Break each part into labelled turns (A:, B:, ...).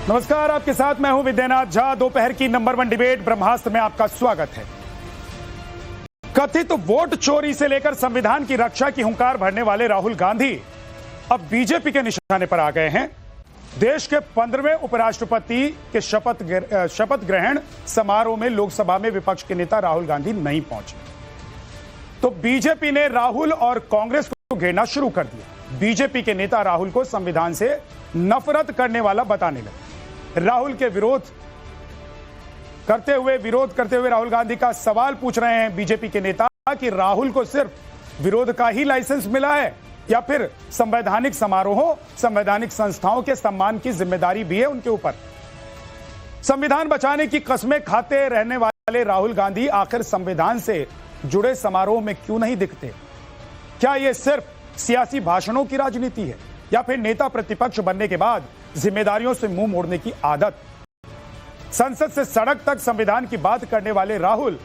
A: नमस्कार, आपके साथ मैं हूं विद्यानाथ झा। दोपहर की नंबर 1 डिबेट ब्रह्मास्त्र में आपका स्वागत है। कथित वोट चोरी से लेकर संविधान की रक्षा की हुंकार भरने वाले राहुल गांधी अब बीजेपी के निशाने पर आ गए हैं। देश के 15वें उपराष्ट्रपति के शपथ ग्रहण समारोह में लोकसभा में विपक्ष के नेता राहुल गांधी नहीं पहुंचे, तो बीजेपी ने राहुल और कांग्रेस को घेरना शुरू कर दिया। बीजेपी के नेता राहुल को संविधान से नफरत करने वाला बताने लगे। राहुल के विरोध करते हुए राहुल गांधी का सवाल पूछ रहे हैं बीजेपी के नेता कि राहुल को सिर्फ विरोध का ही लाइसेंस मिला है या फिर संवैधानिक समारोहों, संवैधानिक संस्थाओं के सम्मान की जिम्मेदारी भी है उनके ऊपर। संविधान बचाने की कस्में खाते रहने वाले राहुल गांधी आखिर संविधान से जुड़े समारोह में क्यों नहीं दिखते? क्या यह सिर्फ सियासी भाषणों की राजनीति है या फिर नेता प्रतिपक्ष बनने के बाद जिम्मेदारियों से मुंह मोड़ने की आदत? संसद से सड़क तक संविधान की बात करने वाले राहुल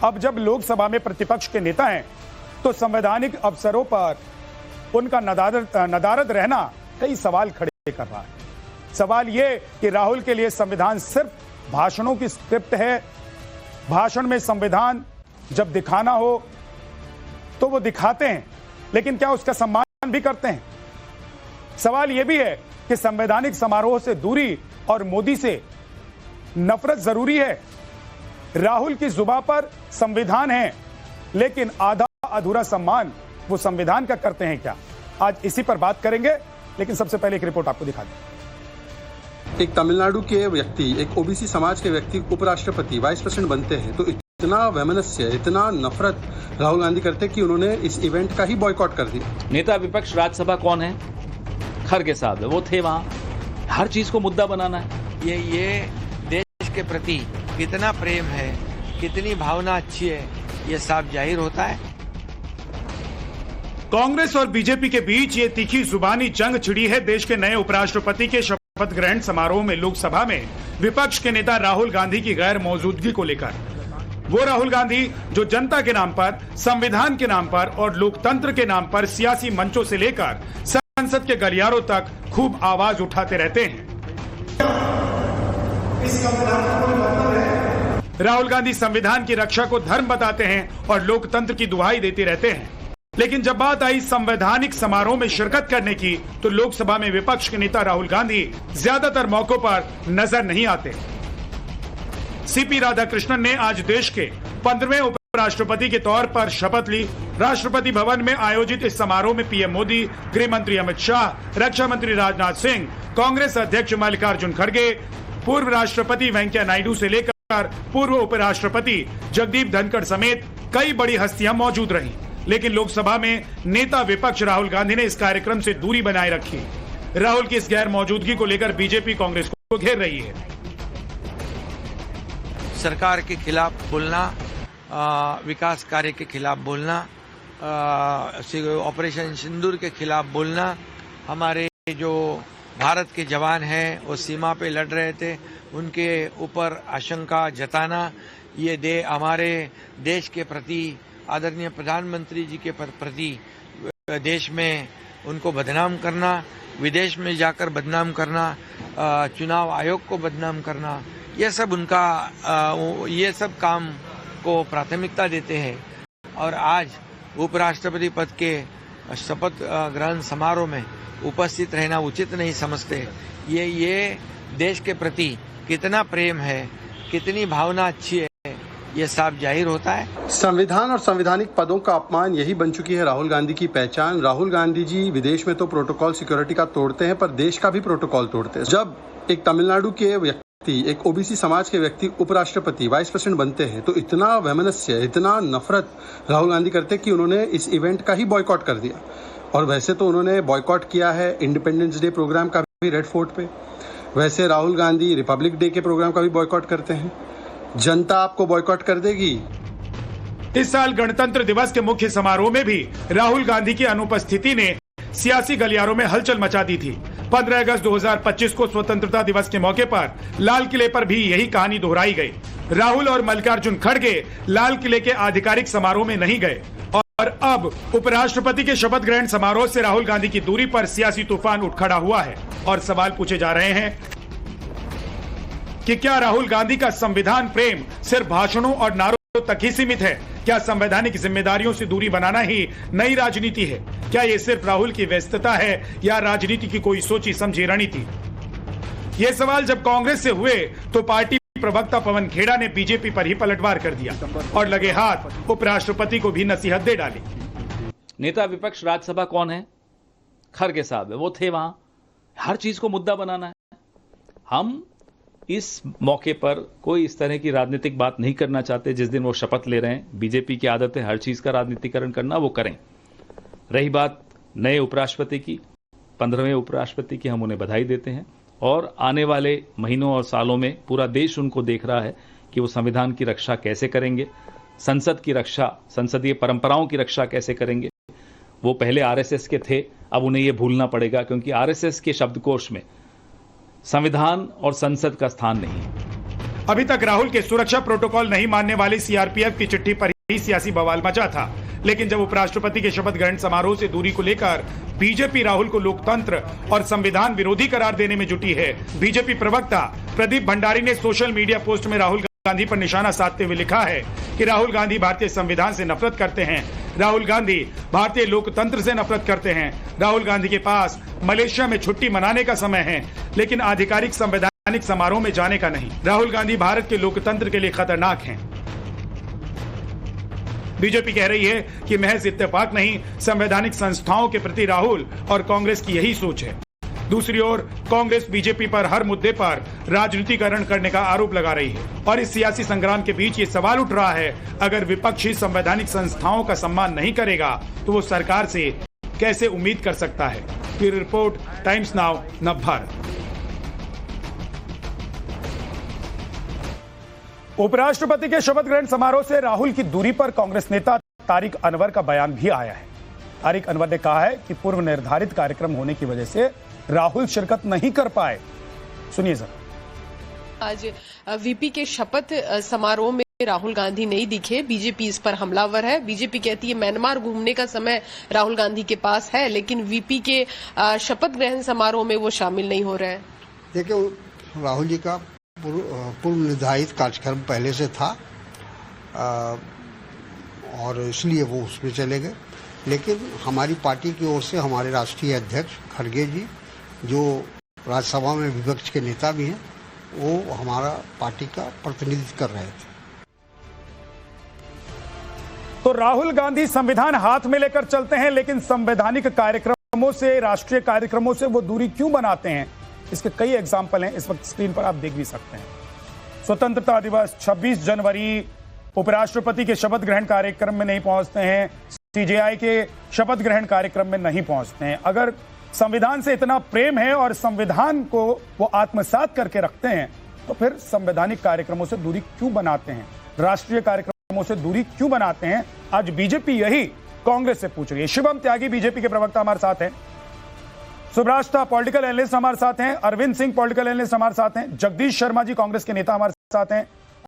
A: अब जब लोकसभा में प्रतिपक्ष के नेता हैं तो संवैधानिक अवसरों पर उनका नदारद रहना कई सवाल खड़े कर रहा है। सवाल यह कि राहुल के लिए संविधान सिर्फ भाषणों की स्क्रिप्ट है। भाषण में संविधान जब दिखाना हो तो वो दिखाते हैं, लेकिन क्या उसका सम्मान भी करते हैं? सवाल यह भी है कि संवैधानिक समारोह से दूरी और मोदी से नफरत जरूरी है। राहुल की जुबान पर संविधान है, लेकिन आधा अधूरा सम्मान वो संविधान का करते हैं क्या? आज इसी पर बात करेंगे, लेकिन सबसे पहले एक रिपोर्ट आपको दिखा दें।
B: एक तमिलनाडु के व्यक्ति, एक ओबीसी समाज के व्यक्ति उपराष्ट्रपति, वाइस प्रेसिडेंट बनते हैं तो इतना वैमनस्य, इतना नफरत राहुल गांधी करते कि उन्होंने इस इवेंट का ही बॉयकॉट कर दिया।
C: नेता विपक्ष राज्यसभा कौन है? खड़गे साहब है, वो थे वहाँ। हर चीज को मुद्दा बनाना है।
D: ये देश के प्रति कितना प्रेम है, कितनी भावना अच्छी है, ये साफ जाहिर होता है।
A: कांग्रेस और बीजेपी के बीच ये तीखी जुबानी जंग छिड़ी है देश के नए उपराष्ट्रपति के शपथ ग्रहण समारोह में लोकसभा में विपक्ष के नेता राहुल गांधी की गैर मौजूदगी को लेकर। वो राहुल गांधी जो जनता के नाम पर, संविधान के नाम पर और लोकतंत्र के नाम पर सियासी मंचों से लेकर संसद के गलियारों तक खूब आवाज उठाते रहते हैं। राहुल गांधी संविधान की रक्षा को धर्म बताते हैं और लोकतंत्र की दुहाई देते रहते हैं, लेकिन जब बात आई संवैधानिक समारोह में शिरकत करने की तो लोकसभा में विपक्ष के नेता राहुल गांधी ज्यादातर मौकों पर नजर नहीं आते। सीपी राधाकृष्णन ने आज देश के 15वें उपराष्ट्रपति के तौर पर शपथ ली। राष्ट्रपति भवन में आयोजित इस समारोह में पीएम मोदी, गृह मंत्री अमित शाह, रक्षा मंत्री राजनाथ सिंह, कांग्रेस अध्यक्ष मल्लिकार्जुन खड़गे, पूर्व राष्ट्रपति वेंकैया नायडू से लेकर पूर्व उपराष्ट्रपति जगदीप धनखड़ समेत कई बड़ी हस्तियां मौजूद रहीं। लेकिन लोकसभा में नेता विपक्ष राहुल गांधी ने इस कार्यक्रम से दूरी बनाए रखी। राहुल की इस गैर मौजूदगी को लेकर बीजेपी कांग्रेस को घेर रही है।
D: सरकार के खिलाफ बोलना, विकास कार्य के खिलाफ बोलना, ऑपरेशन सिंदूर के खिलाफ बोलना, हमारे जो भारत के जवान हैं वो सीमा पे लड़ रहे थे उनके ऊपर आशंका जताना, ये हमारे देश के प्रति, आदरणीय प्रधानमंत्री जी के प्रति देश में उनको बदनाम करना, विदेश में जाकर बदनाम करना, चुनाव आयोग को बदनाम करना, ये सब काम को प्राथमिकता देते हैं। और आज उपराष्ट्रपति पद के शपथ ग्रहण समारोह में उपस्थित रहना उचित नहीं समझते। ये देश के प्रति कितना प्रेम है, कितनी भावना अच्छी है, ये साफ जाहिर होता है।
B: संविधान और संवैधानिक पदों का अपमान यही बन चुकी है राहुल गांधी की पहचान। राहुल गांधी जी विदेश में तो प्रोटोकॉल सिक्योरिटी का तोड़ते हैं, पर देश का भी प्रोटोकॉल तोड़ते हैं। जब एक तमिलनाडु के व्यक्ति, एक ओबीसी समाज के व्यक्ति उपराष्ट्रपति, वाइस प्रेसिडेंट बनते हैं तो इतना वैमनस्य, इतना नफरत राहुल गांधी करते कि उन्होंने इस इवेंट का ही बॉयकॉट कर दिया। और वैसे तो उन्होंने बॉयकॉट किया है इंडिपेंडेंस डे प्रोग्राम का भी रेड फोर्ट पे। वैसे राहुल गांधी रिपब्लिक डे के प्रोग्राम का भी बॉयकॉट करते हैं। जनता आपको बॉयकॉट कर देगी।
A: इस साल गणतंत्र दिवस के मुख्य समारोह में भी राहुल गांधी की अनुपस्थिति ने सियासी गलियारों में हलचल मचा दी थी। 15 अगस्त 2025 को स्वतंत्रता दिवस के मौके पर लाल किले पर भी यही कहानी दोहराई गई। राहुल और मल्लिकार्जुन खड़गे लाल किले के आधिकारिक समारोह में नहीं गए और अब उपराष्ट्रपति के शपथ ग्रहण समारोह से राहुल गांधी की दूरी पर सियासी तूफान उठ खड़ा हुआ है और सवाल पूछे जा रहे हैं कि क्या राहुल गांधी का संविधान प्रेम सिर्फ भाषणों और नारों तक ही सीमित है? क्या संवैधानिक जिम्मेदारियों से दूरी बनाना ही नई राजनीति है? क्या ये सिर्फ राहुल की व्यस्तता है या राजनीति की कोई सोची समझी रणनीति? ये सवाल जब कांग्रेस से हुए तो पार्टी प्रवक्ता पवन खेड़ा ने बीजेपी पर ही पलटवार कर दिया और लगे हाथ उपराष्ट्रपति को भी नसीहत दे डाली।
C: नेता विपक्ष राज्यसभा कौन है? खरगे साहब है, वो थे वहां। हर चीज को मुद्दा बनाना है। हम इस मौके पर कोई इस तरह की राजनीतिक बात नहीं करना चाहते। जिस दिन वो शपथ ले रहे हैं, बीजेपी की आदत है हर चीज का राजनीतिकरण करना, वो करें। रही बात नए उपराष्ट्रपति की, 15वें उपराष्ट्रपति की, हम उन्हें बधाई देते हैं और आने वाले महीनों और सालों में पूरा देश उनको देख रहा है कि वो संविधान की रक्षा कैसे करेंगे, संसद की रक्षा, संसदीय परंपराओं की रक्षा कैसे करेंगे। वो पहले आरएसएस के थे, अब उन्हें ये भूलना पड़ेगा क्योंकि आरएसएस के शब्दकोश में संविधान और संसद का स्थान नहीं है।
A: अभी तक राहुल के सुरक्षा प्रोटोकॉल नहीं मानने वाली सीआरपीएफ की चिट्ठी पर ही सियासी बवाल मचा था, लेकिन जब उपराष्ट्रपति के शपथ ग्रहण समारोह से दूरी को लेकर बीजेपी राहुल को लोकतंत्र और संविधान विरोधी करार देने में जुटी है। बीजेपी प्रवक्ता प्रदीप भंडारी ने सोशल मीडिया पोस्ट में राहुल गांधी पर निशाना साधते हुए लिखा है कि राहुल गांधी भारतीय संविधान से नफरत करते हैं, राहुल गांधी भारतीय लोकतंत्र से नफरत करते हैं। राहुल गांधी के पास मलेशिया में छुट्टी मनाने का समय है, लेकिन आधिकारिक संवैधानिक समारोह में जाने का नहीं। राहुल गांधी भारत के लोकतंत्र के लिए खतरनाक हैं। बीजेपी कह रही है कि महज इत्तेफाक नहीं, संवैधानिक संस्थाओं के प्रति राहुल और कांग्रेस की यही सोच है। दूसरी ओर कांग्रेस बीजेपी पर हर मुद्दे पर राजनीतिकरण करने का आरोप लगा रही है और इस सियासी संग्राम के बीच ये सवाल उठ रहा है, अगर विपक्षी संवैधानिक संस्थाओं का सम्मान नहीं करेगा तो वो सरकार से कैसे उम्मीद कर सकता है। Bureau report, times now, Navbharat. उपराष्ट्रपति के शपथ ग्रहण समारोह से राहुल की दूरी पर कांग्रेस नेता तारिक अनवर का बयान भी आया है। तारिक अनवर ने कहा है कि पूर्व निर्धारित कार्यक्रम होने की वजह से राहुल शिरकत नहीं कर पाए। सुनिए जरा।
E: आज वीपी के शपथ समारोह में राहुल गांधी नहीं दिखे। बीजेपी इस पर हमलावर है। बीजेपी कहती है म्यांमार घूमने का समय राहुल गांधी के पास है, लेकिन वीपी के शपथ ग्रहण समारोह में वो शामिल नहीं हो रहे हैं।
F: देखिए, राहुल जी का पूर्व निर्धारित कार्यक्रम पहले से था और इसलिए वो उसमें चले गए, लेकिन हमारी पार्टी की ओर से हमारे राष्ट्रीय अध्यक्ष खड़गे जी, जो राज्यसभा में विपक्ष के नेता भी हैं, वो हमारा पार्टी का प्रतिनिधित्व कर रहे थे।
A: तो राहुल गांधी संविधान हाथ में लेकर चलते हैं, लेकिन संवैधानिक कार्यक्रमों से, राष्ट्रीय कार्यक्रमों से वो दूरी क्यों बनाते हैं? इसके कई एग्जाम्पल हैं, इस वक्त स्क्रीन पर आप देख भी सकते हैं। स्वतंत्रता दिवस, 26 जनवरी, उपराष्ट्रपति के शपथ ग्रहण कार्यक्रम में नहीं पहुंचते हैं, सीजेआई के शपथ ग्रहण कार्यक्रम में नहीं पहुंचते हैं। अगर संविधान से इतना प्रेम है और संविधान को वो आत्मसात करके रखते हैं, तो फिर संवैधानिक कार्यक्रमों से दूरी क्यों बनाते हैं? राष्ट्रीय कार्यक्रमों से दूरी क्यों बनाते हैं? आज बीजेपी यही कांग्रेस से पूछ रही है। शिवम त्यागी बीजेपी के प्रवक्ता हमारे साथ हैं, सुब्राष्टा पॉलिटिकल एनालिस्ट हमारे साथ हैं, अरविंद सिंह पॉलिटिकल एनालिस्ट हमारे साथ हैं, जगदीश शर्मा जी कांग्रेस के नेता हमारे साथ हैं।